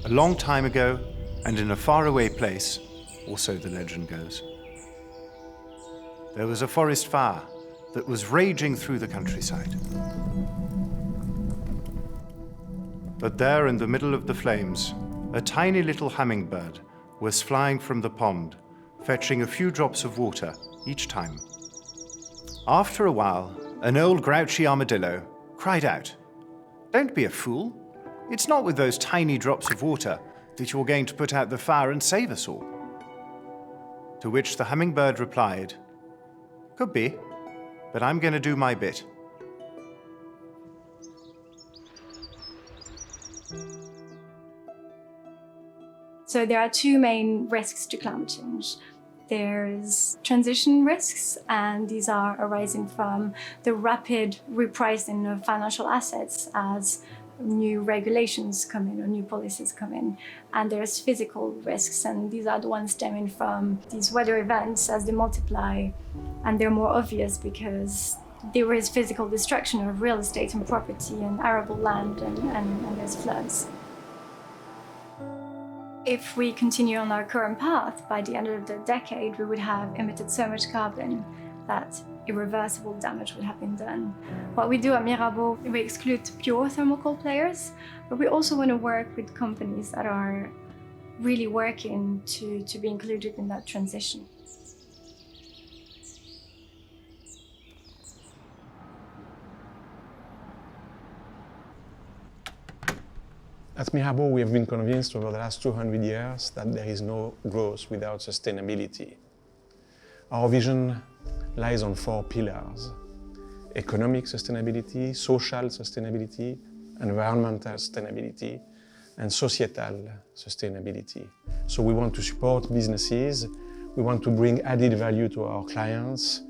A long time ago, and in a faraway place, or so the legend goes, there was a forest fire that was raging through the countryside. But there in the middle of the flames, a tiny little hummingbird was flying from the pond, fetching a few drops of water each time. After a while, an old grouchy armadillo cried out, "Don't be a fool. It's not with those tiny drops of water that you're going to put out the fire and save us all." To which the hummingbird replied, "Could be, but I'm going to do my bit." So there are two main risks to climate change. There's transition risks, and these are arising from the rapid repricing of financial assets as new regulations come in or new policies come in. And there's physical risks, and these are the ones stemming from these weather events as they multiply, and they're more obvious because there is physical destruction of real estate and property and arable land, and there's floods. If we continue on our current path, by the end of the decade, we would have emitted so much carbon that irreversible damage would have been done. What we do at Mirabaud, we exclude pure thermal coal players, but we also want to work with companies that are really working to be included in that transition. At Mirabaud, we have been convinced over the last 200 years that there is no growth without sustainability. Our vision lies on 4 pillars: economic sustainability, social sustainability, environmental sustainability, and societal sustainability. So we want to support businesses, we want to bring added value to our clients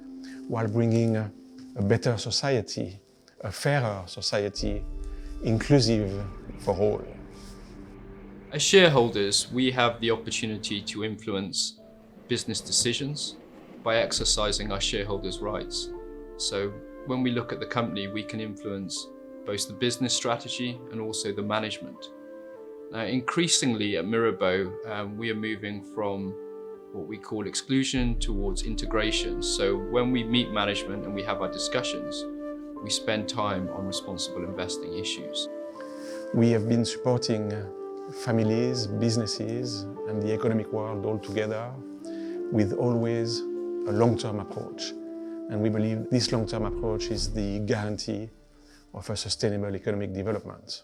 while bringing a better society, a fairer society, inclusive for all. As shareholders, we have the opportunity to influence business decisions by exercising our shareholders' rights. So when we look at the company, we can influence both the business strategy and also the management. Increasingly at Mirabaud, we are moving from what we call exclusion towards integration. So when we meet management and we have our discussions, we spend time on responsible investing issues. We have been supporting families, businesses, and the economic world all together with always a long-term approach. And we believe this long-term approach is the guarantee of a sustainable economic development.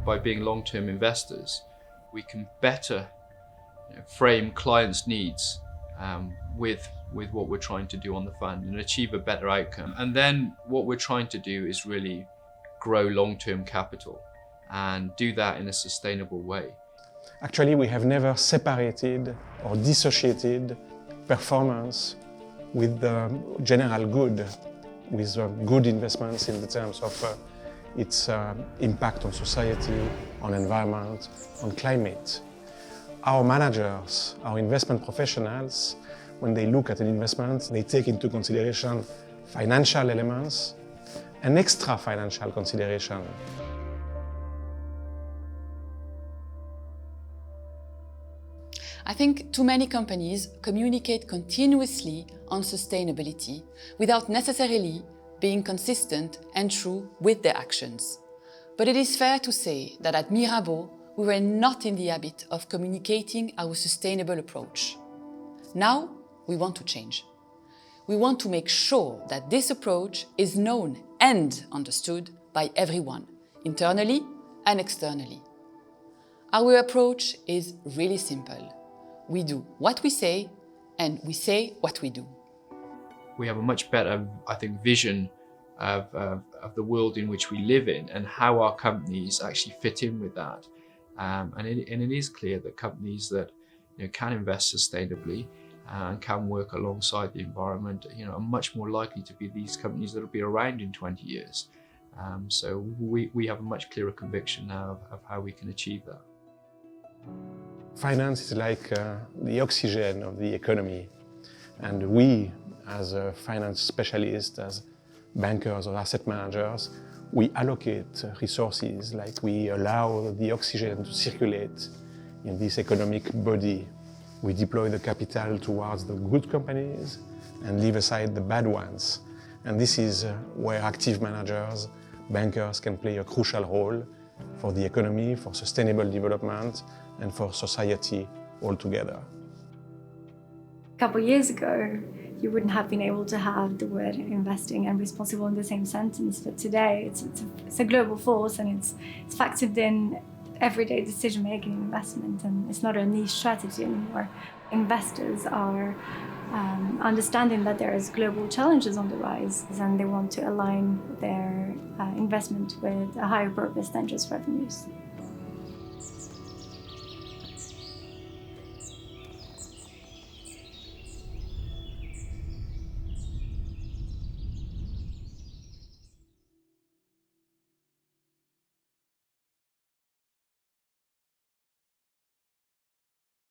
By being long-term investors, we can better frame clients' needs with what we're trying to do on the fund and achieve a better outcome. And then what we're trying to do is really grow long-term capital and do that in a sustainable way. Actually, we have never separated or dissociated performance with the general good, with good investments in the terms of its impact on society, on environment, on climate. Our managers, our investment professionals, when they look at an investment, they take into consideration financial elements and extra financial consideration. I think too many companies communicate continuously on sustainability without necessarily being consistent and true with their actions. But it is fair to say that at Mirabaud, we were not in the habit of communicating our sustainable approach. Now, we want to change. We want to make sure that this approach is known and understood by everyone, internally and externally. Our approach is really simple. We do what we say, and we say what we do. We have a much better, I think, vision of the world in which we live in and how our companies actually fit in with that. And it is clear that companies that can invest sustainably and can work alongside the environment, are much more likely to be these companies that will be around in 20 years. So we have a much clearer conviction now of how we can achieve that. Finance is like the oxygen of the economy, and we, as a finance specialist, as bankers or asset managers, we allocate resources, like we allow the oxygen to circulate in this economic body. We deploy the capital towards the good companies and leave aside the bad ones. And this is where active managers, bankers can play a crucial role for the economy, for sustainable development, and for society altogether. A couple of years ago, you wouldn't have been able to have the word investing and responsible in the same sentence, but today it's a global force, and it's factored in everyday decision-making and investment, and it's not a niche strategy anymore. Investors are understanding that there is global challenges on the rise, and they want to align their investment with a higher purpose than just revenues.